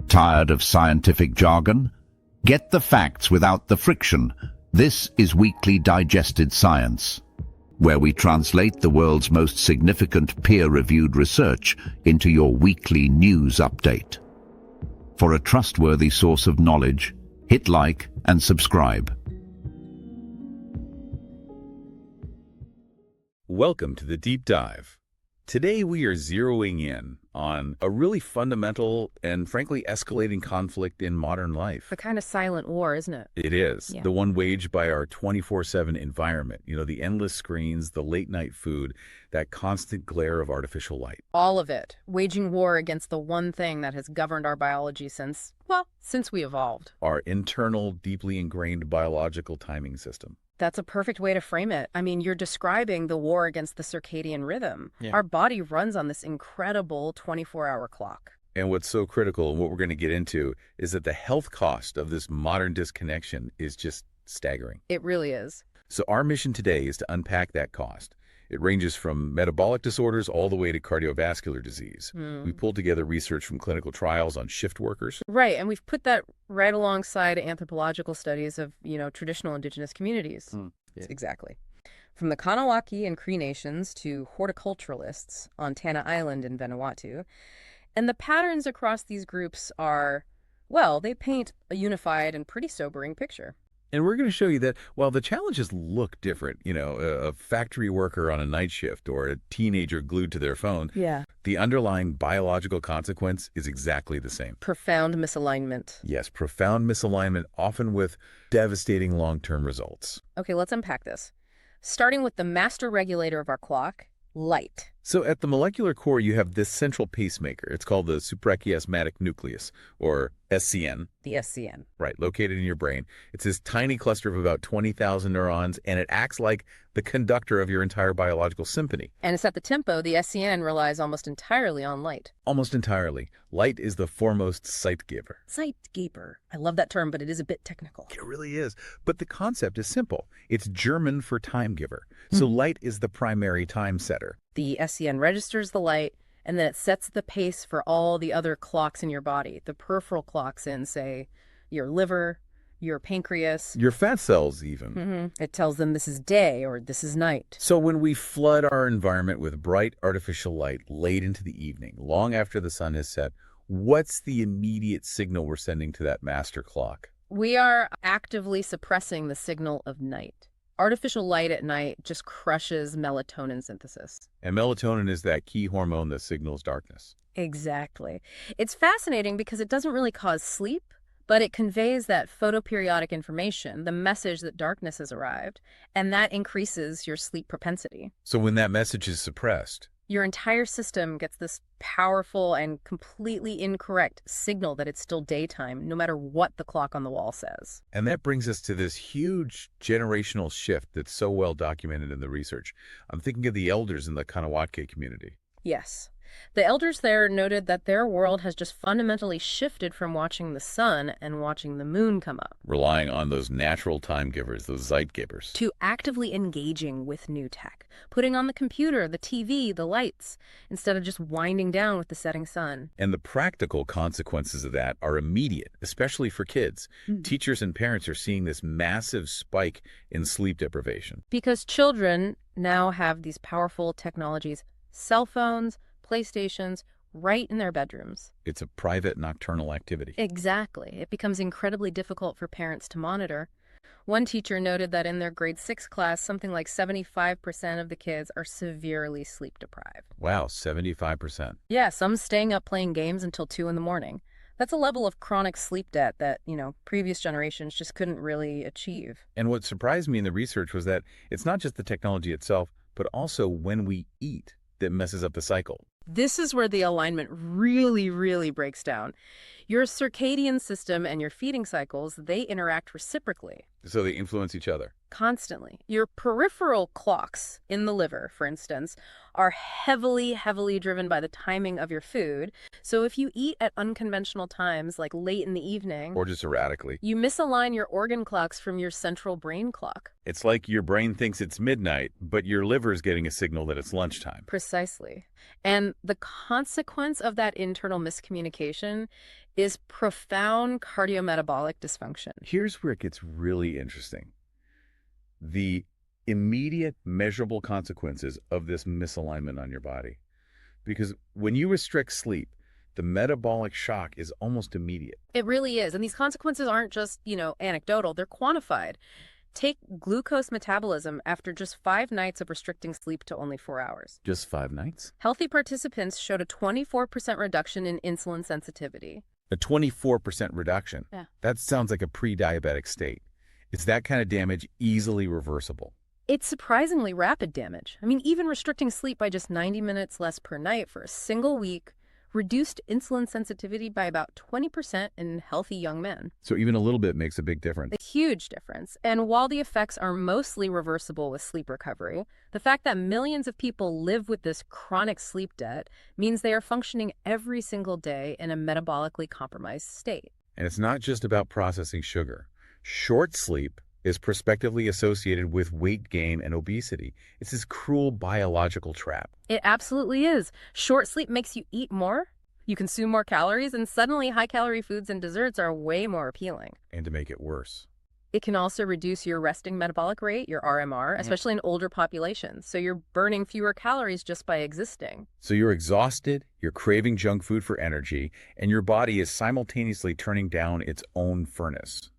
Tired of scientific jargon? Get the facts without the friction. This is Weekly Digested Science, where we translate the world's most significant peer-reviewed research into your weekly news update. For a trustworthy source of knowledge, hit like and subscribe. Welcome to the Deep Dive. Today we are zeroing in on a really fundamental and frankly escalating conflict in modern life. A kind of silent war, isn't it? It is. Yeah. The one waged by our 24/7 environment. You know, the endless screens, the late night food, that constant glare of artificial light. All of it. Waging war against the one thing that has governed our biology since we evolved. Our internal, deeply ingrained biological timing system. That's a perfect way to frame it. I mean, you're describing the war against the circadian rhythm. Yeah. Our body runs on this incredible 24-hour clock. And what's so critical, and what we're going to get into, is that the health cost of this modern disconnection is just staggering. It really is. So our mission today is to unpack that cost. It ranges from metabolic disorders all the way to cardiovascular disease. We pulled together research from clinical trials on shift workers. Right, and we've put that right alongside anthropological studies of, traditional indigenous communities. Yeah. Exactly. From the Kanawaki and Cree nations to horticulturalists on Tanna Island in Vanuatu. And the patterns across these groups are, they paint a unified and pretty sobering picture. And we're going to show you that while the challenges look different, a factory worker on a night shift or a teenager glued to their phone, the underlying biological consequence is exactly the same. Profound misalignment. Yes, profound misalignment, often with devastating long-term results. Okay, let's unpack this. Starting with the master regulator of our clock, light. So at the molecular core, you have this central pacemaker. It's called the suprachiasmatic nucleus, or SCN. The SCN. Right, located in your brain. It's this tiny cluster of about 20,000 neurons, and it acts like the conductor of your entire biological symphony. And it's at the tempo, the SCN relies almost entirely on light. Almost entirely. Light is the foremost sight giver. Sight giver. I love that term, but it is a bit technical. It really is. But the concept is simple. It's German for time giver. So light is the primary time setter. The SCN registers the light, and then it sets the pace for all the other clocks in your body. The peripheral clocks in, say, your liver, your pancreas. Your fat cells, even. It tells them this is day or this is night. So when we flood our environment with bright artificial light late into the evening, long after the sun has set, what's the immediate signal we're sending to that master clock? We are actively suppressing the signal of night. Artificial light at night just crushes melatonin synthesis. And melatonin is that key hormone that signals darkness. Exactly. It's fascinating because it doesn't really cause sleep, but it conveys that photoperiodic information, the message that darkness has arrived, and that increases your sleep propensity. So when that message is suppressed, your entire system gets this powerful and completely incorrect signal that it's still daytime, no matter what the clock on the wall says. And that brings us to this huge generational shift that's so well documented in the research. I'm thinking of the elders in the Kanawaki community. Yes. The elders there noted that their world has just fundamentally shifted from watching the sun and watching the moon come up. Relying on those natural time givers, those sight givers. To actively engaging with new tech, putting on the computer, the TV, the lights, instead of just winding down with the setting sun. And the practical consequences of that are immediate, especially for kids. Teachers and parents are seeing this massive spike in sleep deprivation. Because children now have these powerful technologies, cell phones, PlayStations, right in their bedrooms. It's a private nocturnal activity. Exactly. It becomes incredibly difficult for parents to monitor. One teacher noted that in their grade 6 class, something like 75% of the kids are severely sleep deprived. Wow, 75%. Yeah, some staying up playing games until 2 in the morning. That's a level of chronic sleep debt that, previous generations just couldn't really achieve. And what surprised me in the research was that it's not just the technology itself, but also when we eat that messes up the cycle. This is where the alignment really, really breaks down. Your circadian system and your feeding cycles, they interact reciprocally. So they influence each other. Constantly. Your peripheral clocks in the liver, for instance, are heavily, heavily driven by the timing of your food. So if you eat at unconventional times, like late in the evening, or just erratically, you misalign your organ clocks from your central brain clock. It's like your brain thinks it's midnight, but your liver is getting a signal that it's lunchtime. Precisely. And the consequence of that internal miscommunication is profound cardiometabolic dysfunction. Here's where it gets really interesting. The immediate measurable consequences of this misalignment on your body. Because when you restrict sleep, the metabolic shock is almost immediate. It really is. And these consequences aren't just, anecdotal, they're quantified. Take glucose metabolism after just 5 nights of restricting sleep to only 4 hours. Just 5 nights? Healthy participants showed a 24% reduction in insulin sensitivity. A 24% reduction? Yeah. That sounds like a pre-diabetic state. Is that kind of damage easily reversible? It's surprisingly rapid damage. I mean, even restricting sleep by just 90 minutes less per night for a single week reduced insulin sensitivity by about 20% in healthy young men. So even a little bit makes a big difference. A huge difference. And while the effects are mostly reversible with sleep recovery, the fact that millions of people live with this chronic sleep debt means they are functioning every single day in a metabolically compromised state. And it's not just about processing sugar. Short sleep is prospectively associated with weight gain and obesity. It's this cruel biological trap. It absolutely is. Short sleep makes you eat more, you consume more calories, and suddenly high-calorie foods and desserts are way more appealing. And to make it worse, it can also reduce your resting metabolic rate, your RMR, especially in older populations. So you're burning fewer calories just by existing. So you're exhausted, you're craving junk food for energy, and your body is simultaneously turning down its own furnace.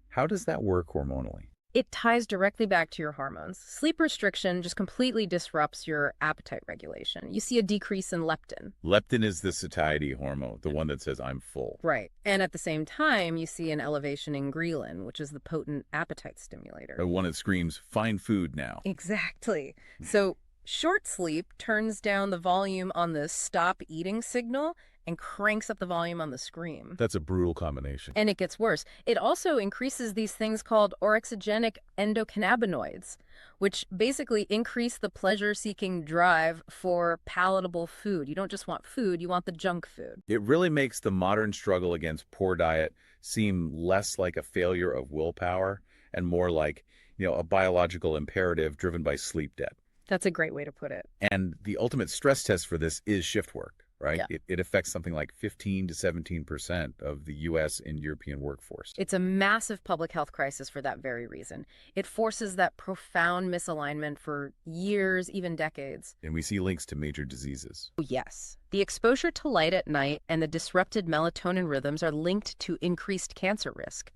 How does that work hormonally? It ties directly back to your hormones. Sleep restriction just completely disrupts your appetite regulation. You see a decrease in leptin. Leptin is the satiety hormone, the one that says I'm full. Right. And at the same time, you see an elevation in ghrelin, which is the potent appetite stimulator. The one that screams, find food now. Exactly. So short sleep turns down the volume on the stop eating signal and cranks up the volume on the scream. That's a brutal combination. And it gets worse. It also increases these things called orexigenic endocannabinoids, which basically increase the pleasure-seeking drive for palatable food. You don't just want food, you want the junk food. It really makes the modern struggle against poor diet seem less like a failure of willpower and more like, a biological imperative driven by sleep debt. That's a great way to put it. And the ultimate stress test for this is shift work. Right? Yeah. It affects something like 15 to 17% of the U.S. and European workforce. It's a massive public health crisis for that very reason. It forces that profound misalignment for years, even decades. And we see links to major diseases. Yes. The exposure to light at night and the disrupted melatonin rhythms are linked to increased cancer risk.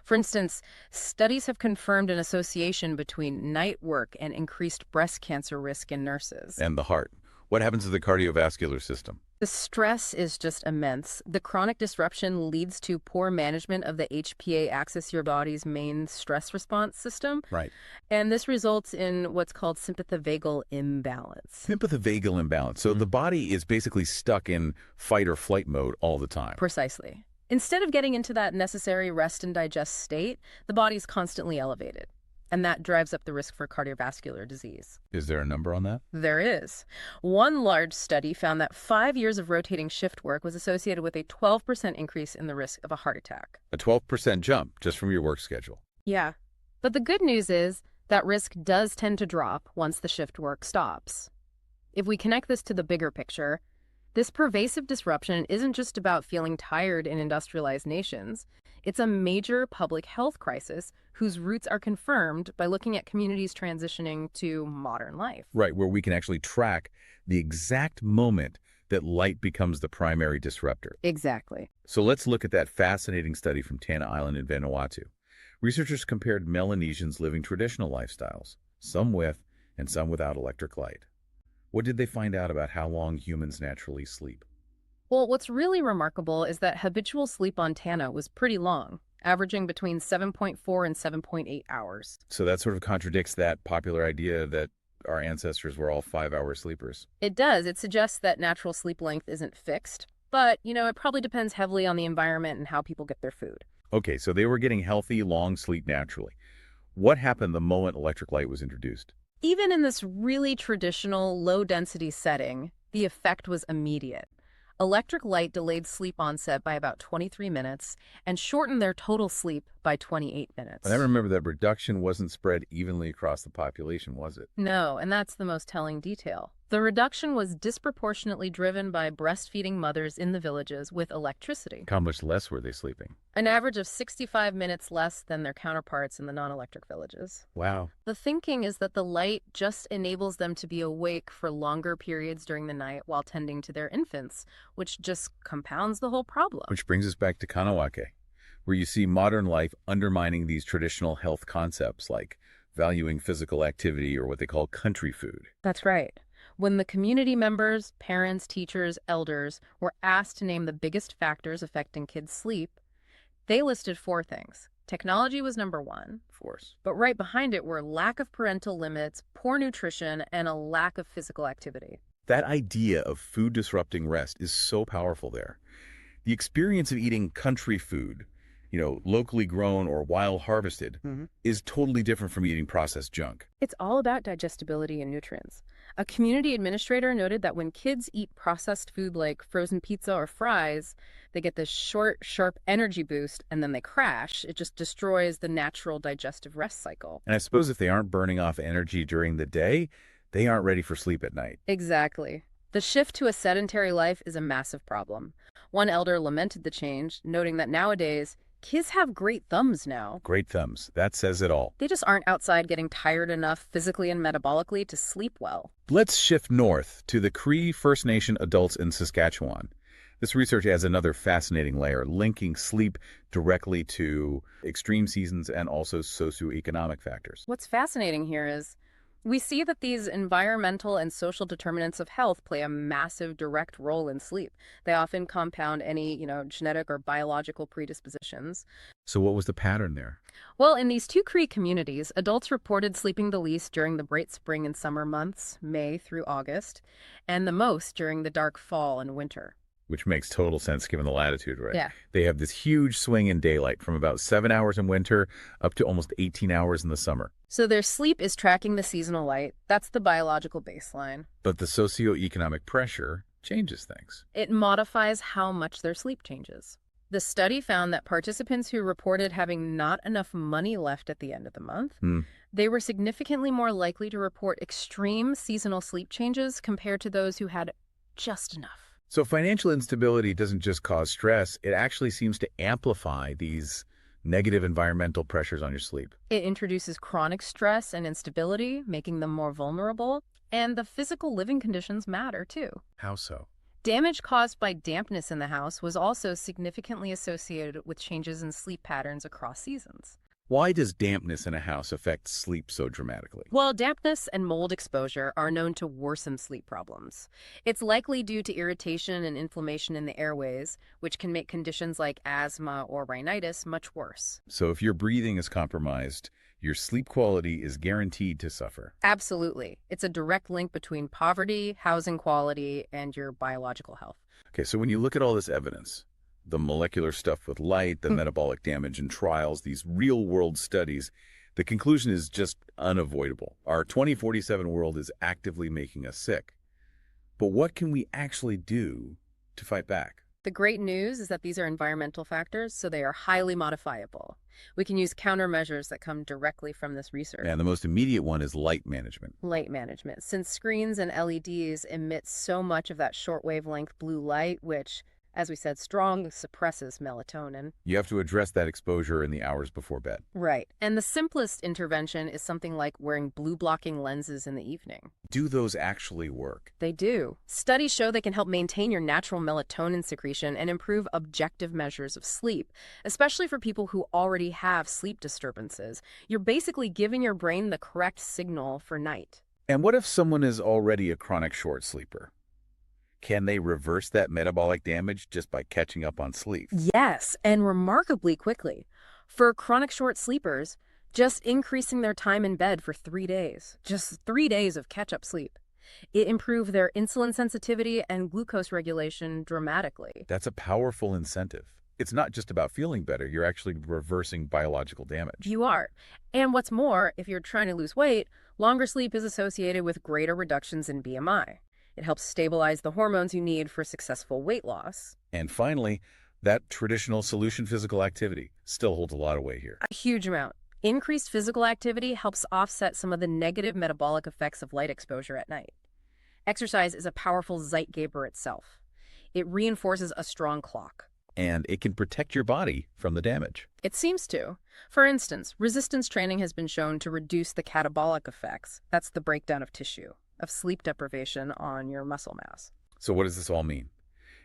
For instance, studies have confirmed an association between night work and increased breast cancer risk in nurses. And the heart. What happens to the cardiovascular system? The stress is just immense. The chronic disruption leads to poor management of the HPA axis, your body's main stress response system. Right. And this results in what's called sympathovagal imbalance. Sympathovagal imbalance. So the body is basically stuck in fight or flight mode all the time. Precisely. Instead of getting into that necessary rest and digest state, the body's constantly elevated. And that drives up the risk for cardiovascular disease. Is there a number on that? There is. One large study found that 5 years of rotating shift work was associated with a 12% increase in the risk of a heart attack. A 12% jump just from your work schedule. Yeah. But the good news is that risk does tend to drop once the shift work stops. If we connect this to the bigger picture, this pervasive disruption isn't just about feeling tired in industrialized nations. It's a major public health crisis whose roots are confirmed by looking at communities transitioning to modern life. Right, where we can actually track the exact moment that light becomes the primary disruptor. Exactly. So let's look at that fascinating study from Tanna Island in Vanuatu. Researchers compared Melanesians living traditional lifestyles, some with and some without electric light. What did they find out about how long humans naturally sleep? Well, what's really remarkable is that habitual sleep on Tanna was pretty long, averaging between 7.4 and 7.8 hours. So that sort of contradicts that popular idea that our ancestors were all 5-hour sleepers. It does. It suggests that natural sleep length isn't fixed, but, it probably depends heavily on the environment and how people get their food. Okay, so they were getting healthy, long sleep naturally. What happened the moment electric light was introduced? Even in this really traditional, low-density setting, the effect was immediate. Electric light delayed sleep onset by about 23 minutes and shortened their total sleep by 28 minutes. But I remember that reduction wasn't spread evenly across the population, was it? No, and that's the most telling detail. The reduction was disproportionately driven by breastfeeding mothers in the villages with electricity, How much less were they sleeping? an average of 65 minutes less than their counterparts in the non-electric villages. Wow. The thinking is that the light just enables them to be awake for longer periods during the night while tending to their infants, which just compounds the whole problem. Which brings us back to Kanawake, where you see modern life undermining these traditional health concepts like valuing physical activity or what they call country food. That's right. When the community members, parents, teachers, elders were asked to name the biggest factors affecting kids' sleep, they listed 4 things. Technology was number 1. Of course. But right behind it were lack of parental limits, poor nutrition, and a lack of physical activity. That idea of food-disrupting rest is so powerful there. The experience of eating country food, locally grown or wild harvested, is totally different from eating processed junk. It's all about digestibility and nutrients. A community administrator noted that when kids eat processed food like frozen pizza or fries, they get this short, sharp energy boost and then they crash. It just destroys the natural digestive rest cycle. And I suppose if they aren't burning off energy during the day, they aren't ready for sleep at night. Exactly. The shift to a sedentary life is a massive problem. One elder lamented the change, noting that nowadays, kids have great thumbs now. Great thumbs. That says it all. They just aren't outside getting tired enough physically and metabolically to sleep well. Let's shift north to the Cree First Nation adults in Saskatchewan. This research adds another fascinating layer, linking sleep directly to extreme seasons and also socioeconomic factors. What's fascinating here is we see that these environmental and social determinants of health play a massive direct role in sleep. They often compound any, genetic or biological predispositions. So what was the pattern there? Well, in these 2 Cree communities, adults reported sleeping the least during the bright spring and summer months, May through August, and the most during the dark fall and winter. Which makes total sense given the latitude, right? Yeah. They have this huge swing in daylight from about 7 hours in winter up to almost 18 hours in the summer. So their sleep is tracking the seasonal light. That's the biological baseline. But the socioeconomic pressure changes things. It modifies how much their sleep changes. The study found that participants who reported having not enough money left at the end of the month, they were significantly more likely to report extreme seasonal sleep changes compared to those who had just enough. So financial instability doesn't just cause stress, it actually seems to amplify these negative environmental pressures on your sleep. It introduces chronic stress and instability, making them more vulnerable, and the physical living conditions matter too. How so? Damage caused by dampness in the house was also significantly associated with changes in sleep patterns across seasons. Why does dampness in a house affect sleep so dramatically? Well, dampness and mold exposure are known to worsen sleep problems. It's likely due to irritation and inflammation in the airways, which can make conditions like asthma or rhinitis much worse. So if your breathing is compromised, your sleep quality is guaranteed to suffer. Absolutely. It's a direct link between poverty, housing quality, and your biological health. Okay, so when you look at all this evidence, the molecular stuff with light, the metabolic damage in trials, these real-world studies, the conclusion is just unavoidable. Our 2047 world is actively making us sick. But what can we actually do to fight back? The great news is that these are environmental factors, so they are highly modifiable. We can use countermeasures that come directly from this research. And the most immediate one is light management. Light management. Since screens and LEDs emit so much of that short wavelength blue light, which, as we said, strongly suppresses melatonin. You have to address that exposure in the hours before bed. Right. And the simplest intervention is something like wearing blue-blocking lenses in the evening. Do those actually work? They do. Studies show they can help maintain your natural melatonin secretion and improve objective measures of sleep, especially for people who already have sleep disturbances. You're basically giving your brain the correct signal for night. And what if someone is already a chronic short sleeper? Can they reverse that metabolic damage just by catching up on sleep? Yes, and remarkably quickly. For chronic short sleepers, just increasing their time in bed for 3 days, just 3 days of catch-up sleep. It improved their insulin sensitivity and glucose regulation dramatically. That's a powerful incentive. It's not just about feeling better, you're actually reversing biological damage. You are. And what's more, if you're trying to lose weight, longer sleep is associated with greater reductions in BMI. It helps stabilize the hormones you need for successful weight loss. And finally, that traditional solution physical activity still holds a lot of weight here. A huge amount. Increased physical activity helps offset some of the negative metabolic effects of light exposure at night. Exercise is a powerful Zeitgeber itself. It reinforces a strong clock. And it can protect your body from the damage. It seems to. For instance, resistance training has been shown to reduce the catabolic effects, that's the breakdown of tissue, of sleep deprivation on your muscle mass. So what does this all mean?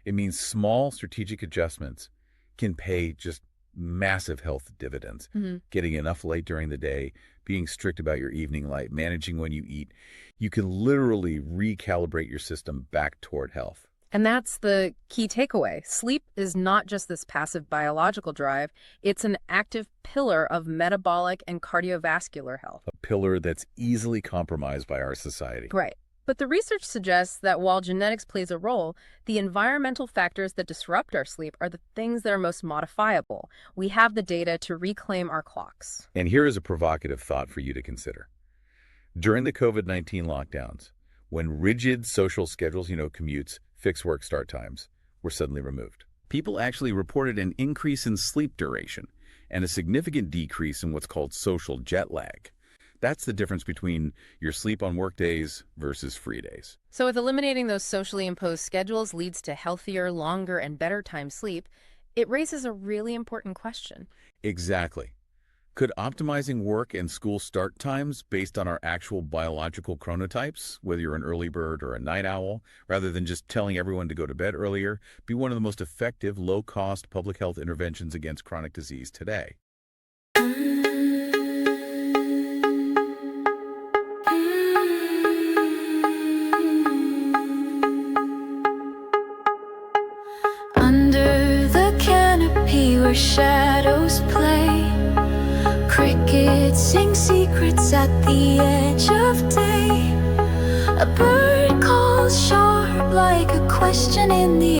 It means small strategic adjustments can pay just massive health dividends. Getting enough light during the day, being strict about your evening light, managing when you eat. You can literally recalibrate your system back toward health. And that's the key takeaway. Sleep is not just this passive biological drive, it's an active pillar of metabolic and cardiovascular health. A pillar that's easily compromised by our society. Right. But the research suggests that while genetics plays a role, the environmental factors that disrupt our sleep are the things that are most modifiable. We have the data to reclaim our clocks. And here is a provocative thought for you to consider. During the COVID-19 lockdowns, when rigid social schedules, commutes, fixed work start times, were suddenly removed, people actually reported an increase in sleep duration and a significant decrease in what's called social jet lag. That's the difference between your sleep on work days versus free days. So if eliminating those socially imposed schedules leads to healthier, longer, and better time sleep, it raises a really important question. Exactly. Could optimizing work and school start times based on our actual biological chronotypes, whether you're an early bird or a night owl, rather than just telling everyone to go to bed earlier, be one of the most effective, low-cost public health interventions against chronic disease today? Under the canopy where shadows play, crickets sing secrets at the edge of day. A bird calls sharp like a question in the